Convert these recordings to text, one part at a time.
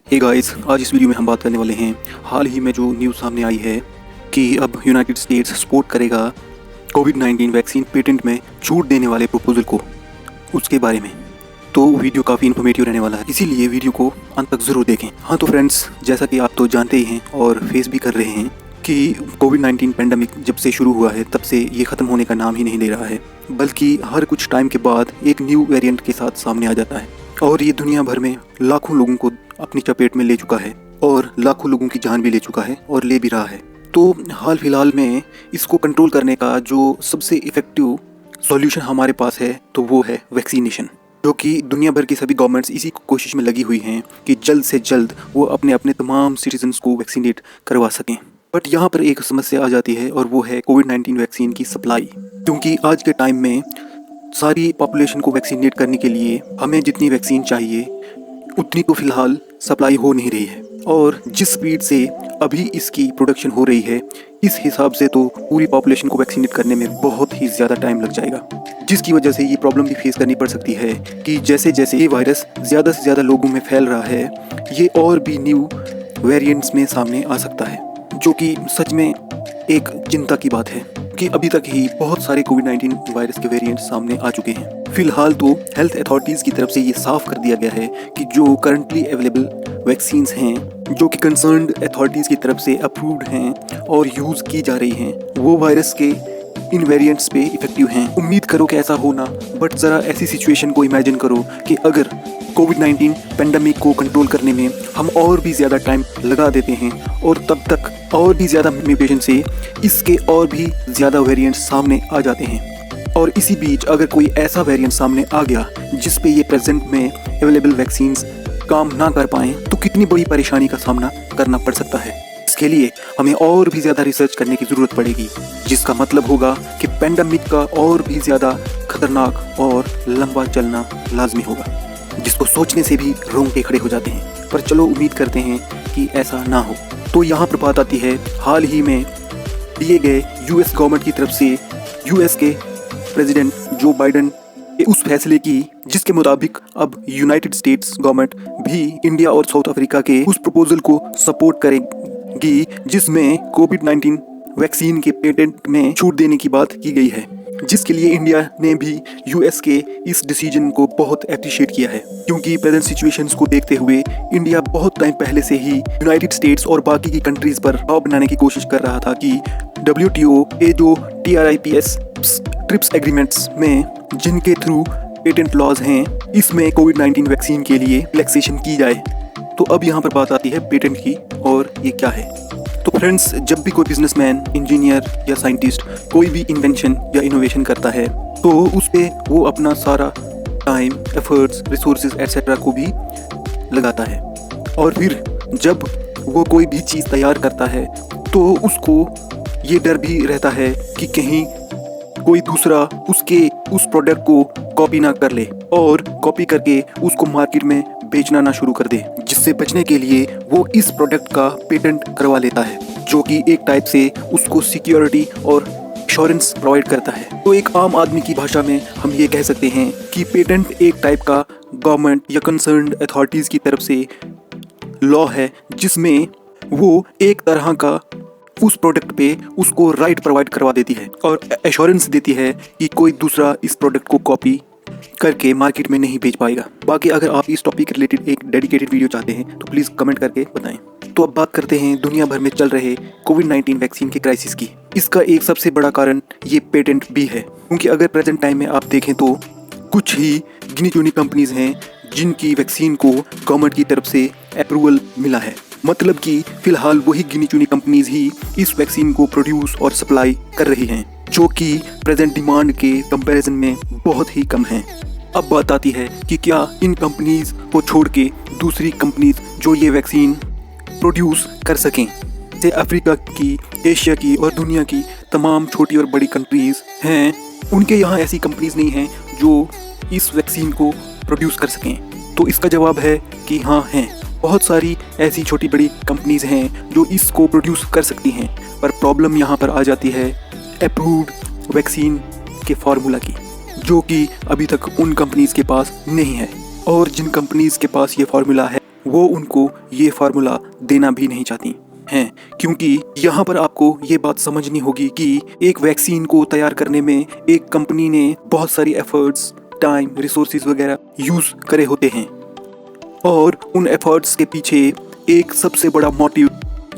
Hey guys, आज इस video में हम बात करने वाले हैं हाल ही में जो न्यूज़ सामने आई है कि अब यूनाइटेड स्टेट्स सपोर्ट करेगा कोविड-19 वैक्सीन पेटेंट में छूट देने वाले प्रपोजल को, उसके बारे में। तो वीडियो काफ़ी इन्फॉर्मेटिव रहने वाला है, इसीलिए वीडियो को अंत तक ज़रूर देखें। हाँ तो फ्रेंड्स, जैसा कि आप तो जानते ही हैं और फेस भी कर रहे हैं कि कोविड-19 पेंडेमिक जब से शुरू हुआ है तब से ये ख़त्म होने का नाम ही नहीं ले रहा है, बल्कि हर कुछ टाइम के बाद एक न्यू वेरिएंट के साथ सामने आ जाता है और ये दुनिया भर में लाखों लोगों को अपनी चपेट में ले चुका है और लाखों लोगों की जान भी ले चुका है और ले भी रहा है। तो हाल फिलहाल में इसको कंट्रोल करने का जो सबसे इफ़ेक्टिव सॉल्यूशन हमारे पास है तो वो है वैक्सीनेशन, जो कि दुनिया भर की सभी गवर्नमेंट्स इसी कोशिश में लगी हुई हैं कि जल्द से जल्द वो अपने अपने तमाम सिटीजन्स को वैक्सीनेट करवा सकें। बट यहाँ पर एक समस्या आ जाती है और वो है कोविड-19 वैक्सीन की सप्लाई, क्योंकि आज के टाइम में सारी पॉपुलेशन को वैक्सीनेट करने के लिए हमें जितनी वैक्सीन चाहिए उतनी तो फ़िलहाल सप्लाई हो नहीं रही है, और जिस स्पीड से अभी इसकी प्रोडक्शन हो रही है इस हिसाब से तो पूरी पॉपुलेशन को वैक्सीनेट करने में बहुत ही ज़्यादा टाइम लग जाएगा, जिसकी वजह से ये प्रॉब्लम भी फेस करनी पड़ सकती है कि जैसे जैसे ये वायरस ज़्यादा से ज़्यादा लोगों में फैल रहा है ये और भी न्यू वेरिएंट्स में सामने आ सकता है, जो कि सच में एक चिंता की बात है कि अभी तक ही बहुत सारे कोविड-19 वायरस के वेरिएंट सामने आ चुके हैं। फिलहाल तो हेल्थ अथॉरिटीज़ की तरफ से ये साफ कर दिया गया है कि जो करंटली अवेलेबल वैक्सीन्स हैं जो कि कंसर्न्ड अथॉरिटीज़ की तरफ से अप्रूव्ड हैं और यूज़ की जा रही हैं वो वायरस के इन वेरिएंट्स पे इफ़ेक्टिव हैं। उम्मीद करो कि ऐसा होना, बट ज़रा ऐसी सिचुएशन को इमेजिन करो कि अगर कोविड-19 पेंडेमिक को कंट्रोल करने में हम और भी ज़्यादा टाइम लगा देते हैं और तब तक और भी ज़्यादा म्यूटेशन से इसके और भी ज़्यादा वेरिएंट्स सामने आ जाते हैं, और इसी बीच अगर कोई ऐसा वेरिएंट सामने आ गया जिस पे ये प्रेजेंट में अवेलेबल वैक्सीन्स काम ना कर पाएँ तो कितनी बड़ी परेशानी का सामना करना पड़ सकता है। इसके लिए हमें और भी ज़्यादा रिसर्च करने की ज़रूरत पड़ेगी, जिसका मतलब होगा कि पेंडेमिक का और भी ज़्यादा खतरनाक और लंबा चलना लाजमी होगा, जिसको सोचने से भी रोंगटे खड़े हो जाते हैं। पर चलो उम्मीद करते हैं कि ऐसा ना हो। तो यहाँ पर बात आती है हाल ही में दिए गए यूएस गवर्नमेंट की तरफ से यूएस के प्रेसिडेंट जो बाइडेन के उस फैसले की, जिसके मुताबिक अब यूनाइटेड स्टेट्स गवर्नमेंट भी इंडिया और साउथ अफ्रीका के उस प्रपोजल को सपोर्ट करेगी जिसमें कोविड-19 वैक्सीन के पेटेंट में छूट देने की बात की गई है, जिसके लिए इंडिया ने भी यूएस के इस डिसीजन को बहुत अप्रिशिएट किया है, क्योंकि प्रेजेंट सिचुएशंस को देखते हुए इंडिया बहुत टाइम पहले से ही यूनाइटेड स्टेट्स और बाकी की कंट्रीज़ पर दबाव बनाने की कोशिश कर रहा था कि WTO के जो TRIPS ट्रिप्स एग्रीमेंट्स में जिनके थ्रू पेटेंट लॉज हैं इसमें कोविड-19 वैक्सीन के लिए रिलैक्सेशन की जाए। तो अब यहाँ पर बात आती है पेटेंट की, और ये क्या है। तो फ्रेंड्स, जब भी कोई बिजनेसमैन, इंजीनियर या साइंटिस्ट कोई भी इन्वेंशन या इनोवेशन करता है तो उस पे वो अपना सारा टाइम, एफर्ट्स, रिसोर्सेज एट्सेट्रा को भी लगाता है, और फिर जब वो कोई भी चीज़ तैयार करता है तो उसको ये डर भी रहता है कि कहीं कोई दूसरा उसके उस प्रोडक्ट को कॉपी ना कर ले और कॉपी करके उसको मार्केट में बेचना ना शुरू कर दे, जिससे बचने के लिए वो इस प्रोडक्ट का पेटेंट करवा लेता है, जो कि एक टाइप से उसको सिक्योरिटी और इंश्योरेंस प्रोवाइड करता है। तो एक आम आदमी की भाषा में हम ये कह सकते हैं कि पेटेंट एक टाइप का गवर्नमेंट या कंसर्न्ड अथॉरिटीज़ की तरफ से लॉ है जिसमें वो एक तरह का उस प्रोडक्ट पे उसको राइट प्रोवाइड करवा देती है और एश्योरेंस देती है कि कोई दूसरा इस प्रोडक्ट को कॉपी करके मार्केट में नहीं बेच पाएगा। बाकी अगर आप इस टॉपिक के रिलेटेड एक डेडिकेटेड वीडियो चाहते हैं तो प्लीज़ कमेंट करके बताएं। तो अब बात करते हैं दुनिया भर में चल रहे कोविड-19 वैक्सीन के क्राइसिस की। इसका एक सबसे बड़ा कारण ये पेटेंट भी है, क्योंकि अगर प्रेजेंट टाइम में आप देखें तो कुछ ही गिनी चुनी कंपनीज हैं जिनकी वैक्सीन को गवर्नमेंट की तरफ से अप्रूवल मिला है। मतलब कि फ़िलहाल वही गिनी चुनी कंपनीज ही इस वैक्सीन को प्रोड्यूस और सप्लाई कर रही हैं, जो कि प्रेजेंट डिमांड के कंपैरिजन में बहुत ही कम हैं। अब बात आती है कि क्या इन कंपनीज को छोड़ के दूसरी कंपनीज जो ये वैक्सीन प्रोड्यूस कर सकें, जैसे अफ्रीका की, एशिया की और दुनिया की तमाम छोटी और बड़ी कंट्रीज़ हैं, उनके यहाँ ऐसी कंपनीज नहीं हैं जो इस वैक्सीन को प्रोड्यूस कर सकें। तो इसका जवाब है कि हाँ हैं, बहुत सारी ऐसी छोटी बड़ी कंपनीज हैं जो इसको प्रोड्यूस कर सकती हैं, पर प्रॉब्लम यहाँ पर आ जाती है अप्रूव्ड वैक्सीन के फार्मूला की, जो कि अभी तक उन कंपनीज के पास नहीं है, और जिन कंपनीज के पास ये फार्मूला है वो उनको ये फार्मूला देना भी नहीं चाहती हैं, क्योंकि यहाँ पर आपको ये बात समझनी होगी कि एक वैक्सीन को तैयार करने में एक कंपनी ने बहुत सारी एफर्ट्स, टाइम, रिसोर्सेज वगैरह यूज करे होते हैं और उन एफर्ट्स के पीछे एक सबसे बड़ा मोटिव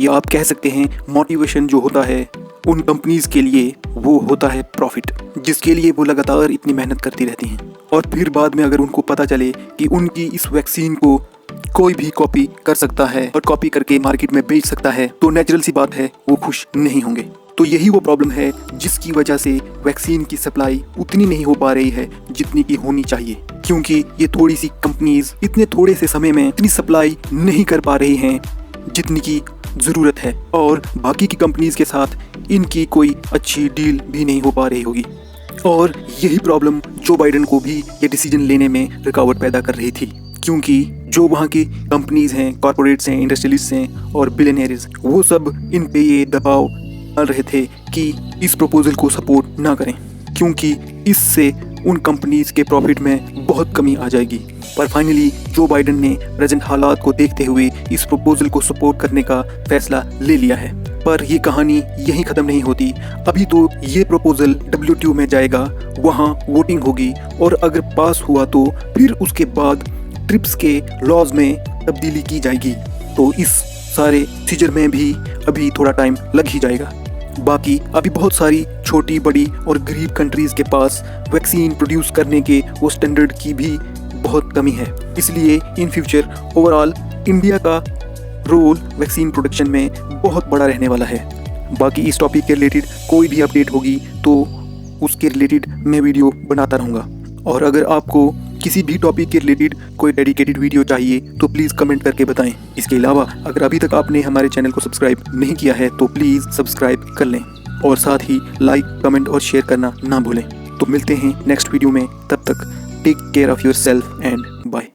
या आप कह सकते हैं मोटिवेशन जो होता है उन कंपनीज के लिए, वो होता है प्रॉफिट, जिसके लिए वो लगातार इतनी मेहनत करती रहती हैं। और फिर बाद में अगर उनको पता चले कि उनकी इस वैक्सीन को कोई भी कॉपी कर सकता है और कॉपी करके मार्केट में बेच सकता है, तो नेचुरल सी बात है वो खुश नहीं होंगे। तो यही वो प्रॉब्लम है जिसकी वजह से वैक्सीन की सप्लाई उतनी नहीं हो पा रही है जितनी की होनी चाहिए, क्योंकि ये थोड़ी सी कंपनीज इतने थोड़े से समय में इतनी सप्लाई नहीं कर पा रही हैं जितनी की ज़रूरत है, और बाकी की कंपनीज के साथ इनकी कोई अच्छी डील भी नहीं हो पा रही होगी। और यही प्रॉब्लम जो बाइडेन को भी ये डिसीजन लेने में रुकावट पैदा कर रही थी, क्योंकि जो वहाँ की कंपनीज हैं, कॉर्पोरेट्स हैं, इंडस्ट्रियलिस्ट हैं और बिलियनियर्स, वो सब इन पे ये दबाव डाल रहे थे कि इस प्रपोजल को सपोर्ट ना करें, क्योंकि इससे उन कंपनीज के प्रॉफिट में बहुत कमी आ जाएगी। पर फाइनली जो बाइडेन ने प्रेजेंट हालात को देखते हुए इस प्रपोजल को सपोर्ट करने का फैसला ले लिया है। पर ये कहानी यहीं ख़त्म नहीं होती। अभी तो ये प्रपोजल WTO में जाएगा, वहाँ वोटिंग होगी और अगर पास हुआ तो फिर उसके बाद ट्रिप्स के लॉज में तब्दीली की जाएगी। तो इस सारे सीजर में भी अभी थोड़ा टाइम लग ही जाएगा। बाकी अभी बहुत सारी छोटी, बड़ी और गरीब कंट्रीज़ के पास वैक्सीन प्रोड्यूस करने के वो स्टैंडर्ड की भी बहुत कमी है। इसलिए इन फ्यूचर ओवरऑल इंडिया का रोल वैक्सीन प्रोडक्शन में बहुत बड़ा रहने वाला है। बाकी इस टॉपिक के रिलेटेड कोई भी अपडेट होगी तो उसके रिलेटेड मैं वीडियो बनाता रहूँगा। और अगर आपको किसी भी टॉपिक के रिलेटेड कोई डेडिकेटेड वीडियो चाहिए तो प्लीज़ कमेंट करके बताएं। इसके अलावा अगर अभी तक आपने हमारे चैनल को सब्सक्राइब नहीं किया है तो प्लीज़ सब्सक्राइब कर लें और साथ ही लाइक, कमेंट और शेयर करना ना भूलें। तो मिलते हैं नेक्स्ट वीडियो में, तब तक take care of yourself and bye.